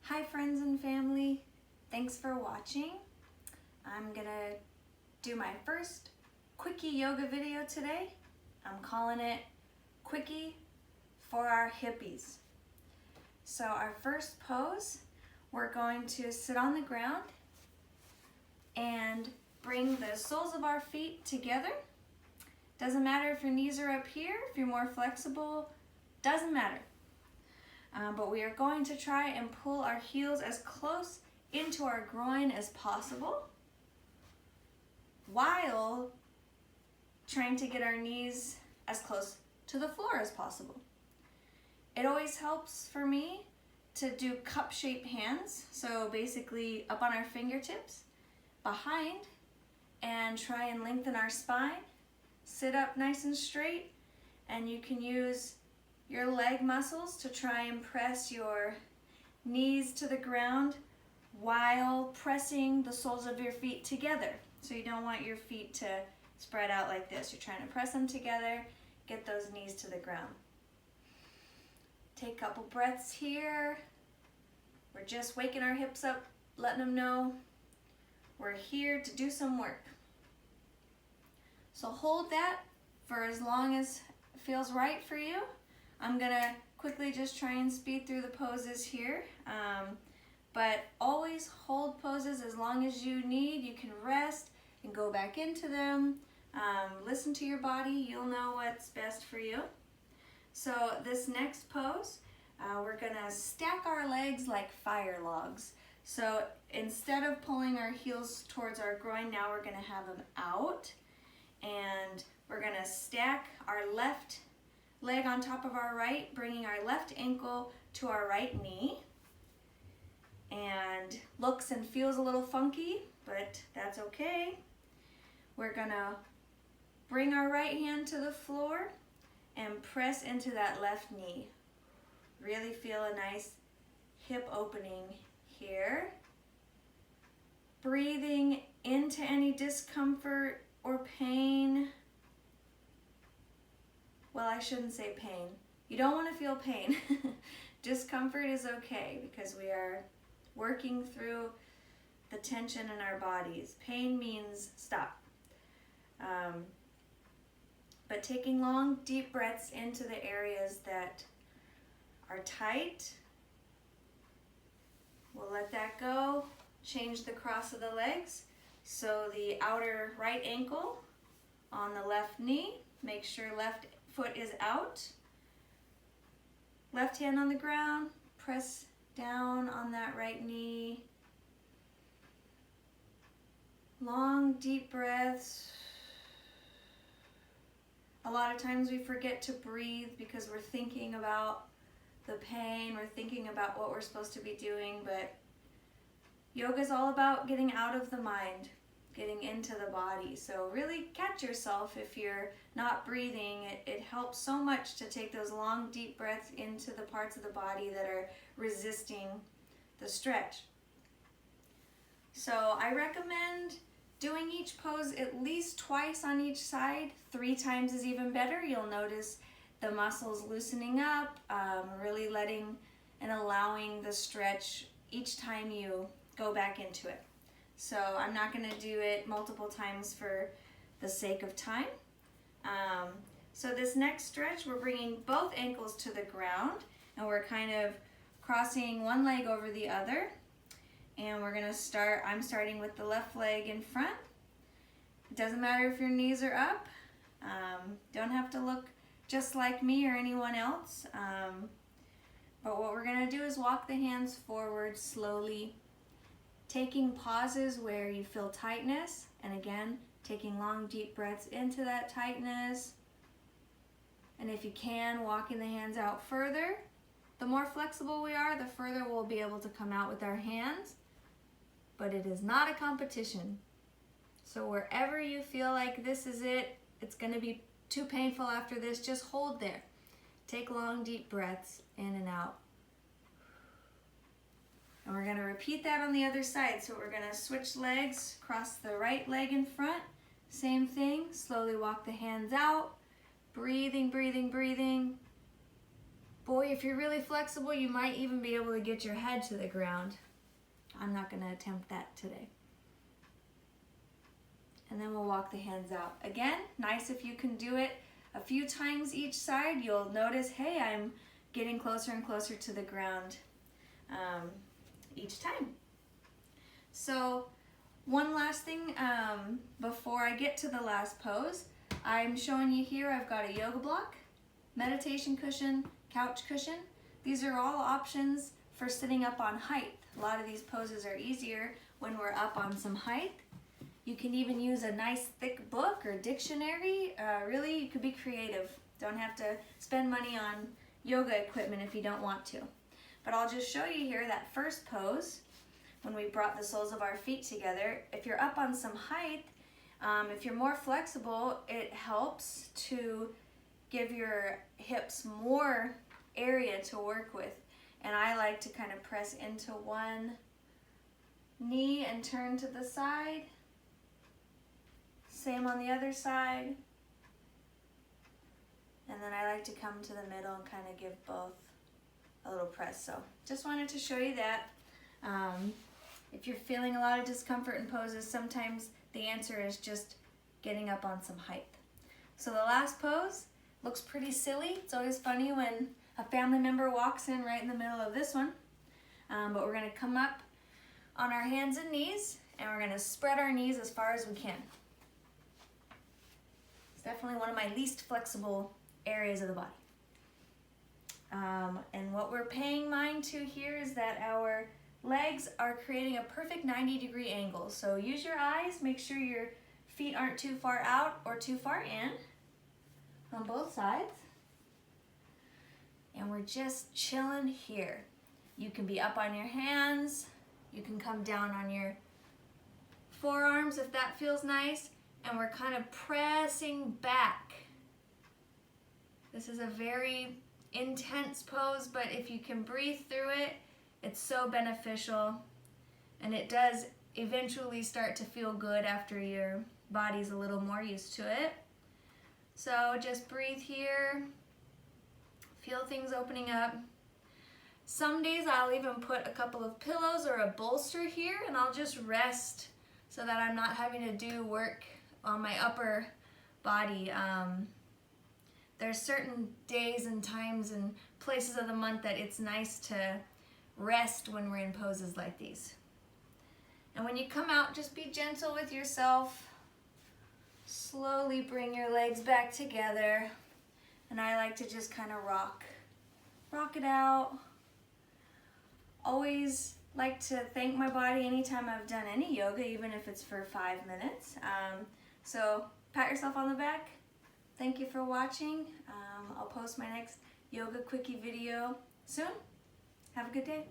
Hi friends and family, thanks for watching. I'm gonna do my first quickie yoga video today. I'm calling it Quickie for Our Hippies. So our first pose, we're going to sit on the ground and bring the soles of our feet together. Doesn't matter if your knees are up here, if you're more flexible, doesn't matter. But we are going to try and pull our heels as close into our groin as possible while trying to get our knees as close to the floor as possible. It always helps for me to do cup-shaped hands, so basically up on our fingertips, behind, and try and lengthen our spine. Sit up nice and straight, and you can use your leg muscles to try and press your knees to the ground while pressing the soles of your feet together. So you don't want your feet to spread out like this. You're trying to press them together, get those knees to the ground. Take a couple breaths here. We're just waking our hips up, letting them know we're here to do some work. So hold that for as long as it feels right for you. I'm gonna quickly just try and speed through the poses here, but always hold poses as long as you need. You can rest and go back into them. Listen to your body, you'll know what's best for you. So this next pose, we're gonna stack our legs like fire logs. So instead of pulling our heels towards our groin, now we're gonna have them out, and we're gonna stack our left leg on top of our right, bringing our left ankle to our right knee. And looks and feels a little funky, but that's okay. We're gonna bring our right hand to the floor and press into that left knee. Really feel a nice hip opening here. Breathing into any discomfort or pain. Well, I shouldn't say pain. You don't want to feel pain. Discomfort is okay because we are working through the tension in our bodies. Pain means stop. But taking long, deep breaths into the areas that are tight. We'll let that go. Change the cross of the legs. So the outer right ankle on the left knee. Make sure left foot is out. Left hand on the ground, press down on that right knee. Long, deep breaths. A lot of times we forget to breathe because we're thinking about the pain, we're thinking about what we're supposed to be doing, but yoga is all about getting out of the mind, getting into the body. So really catch yourself if you're not breathing. It helps so much to take those long, deep breaths into the parts of the body that are resisting the stretch. So I recommend doing each pose at least twice on each side. 3 times is even better. You'll notice the muscles loosening up, really letting and allowing the stretch each time you go back into it. So I'm not going to do it multiple times for the sake of time. So this next stretch, we're bringing both ankles to the ground, and we're kind of crossing one leg over the other. And we're going to start, I'm starting with the left leg in front. It doesn't matter if your knees are up. Don't have to look just like me or anyone else. But what we're going to do is walk the hands forward slowly, taking pauses where you feel tightness, and again, taking long, deep breaths into that tightness. And if you can, walking the hands out further. The more flexible we are, the further we'll be able to come out with our hands. But it is not a competition. So wherever you feel like this is it, it's going to be too painful after this, just hold there. Take long, deep breaths in and out. And we're going to repeat that on the other side. So we're going to switch legs, cross the right leg in front. Same thing, slowly walk the hands out. Breathing, breathing, breathing. Boy, if you're really flexible, you might even be able to get your head to the ground. I'm not going to attempt that today. And then we'll walk the hands out. Again, nice if you can do it a few times each side. You'll notice, hey, I'm getting closer and closer to the ground each time. So one last thing before I get to the last pose, I'm showing you here I've got a yoga block, meditation cushion, couch cushion. These are all options for sitting up on height. A lot of these poses are easier when we're up on some height. You can even use a nice thick book or dictionary. Really, you could be creative. Don't have to spend money on yoga equipment if you don't want to. But I'll just show you here that first pose when we brought the soles of our feet together. If you're up on some height, if you're more flexible, it helps to give your hips more area to work with. And I like to kind of press into one knee and turn to the side. Same on the other side. And then I like to come to the middle and kind of give both a little press. So just wanted to show you that. If you're feeling a lot of discomfort in poses, sometimes the answer is just getting up on some height. So the last pose looks pretty silly. It's always funny when a family member walks in right in the middle of this one. But we're going to come up on our hands and knees, and we're going to spread our knees as far as we can. It's definitely one of my least flexible areas of the body. And what we're paying mind to here is that our legs are creating a perfect 90-degree angle. So use your eyes, make sure your feet aren't too far out or too far in on both sides. And we're just chilling here. You can be up on your hands, you can come down on your forearms if that feels nice, and we're kind of pressing back. This is a very intense pose, but if you can breathe through it, it's so beneficial, and it does eventually start to feel good after your body's a little more used to it. So just breathe here, feel things opening up. Some days I'll even put a couple of pillows or a bolster here, and I'll just rest so that I'm not having to do work on my upper body. There's certain days and times and places of the month that it's nice to rest when we're in poses like these. And when you come out, just be gentle with yourself. Slowly bring your legs back together. And I like to just kind of rock it out. Always like to thank my body anytime I've done any yoga, even if it's for 5 minutes. So pat yourself on the back. Thank you for watching. I'll post my next yoga quickie video soon. Have a good day.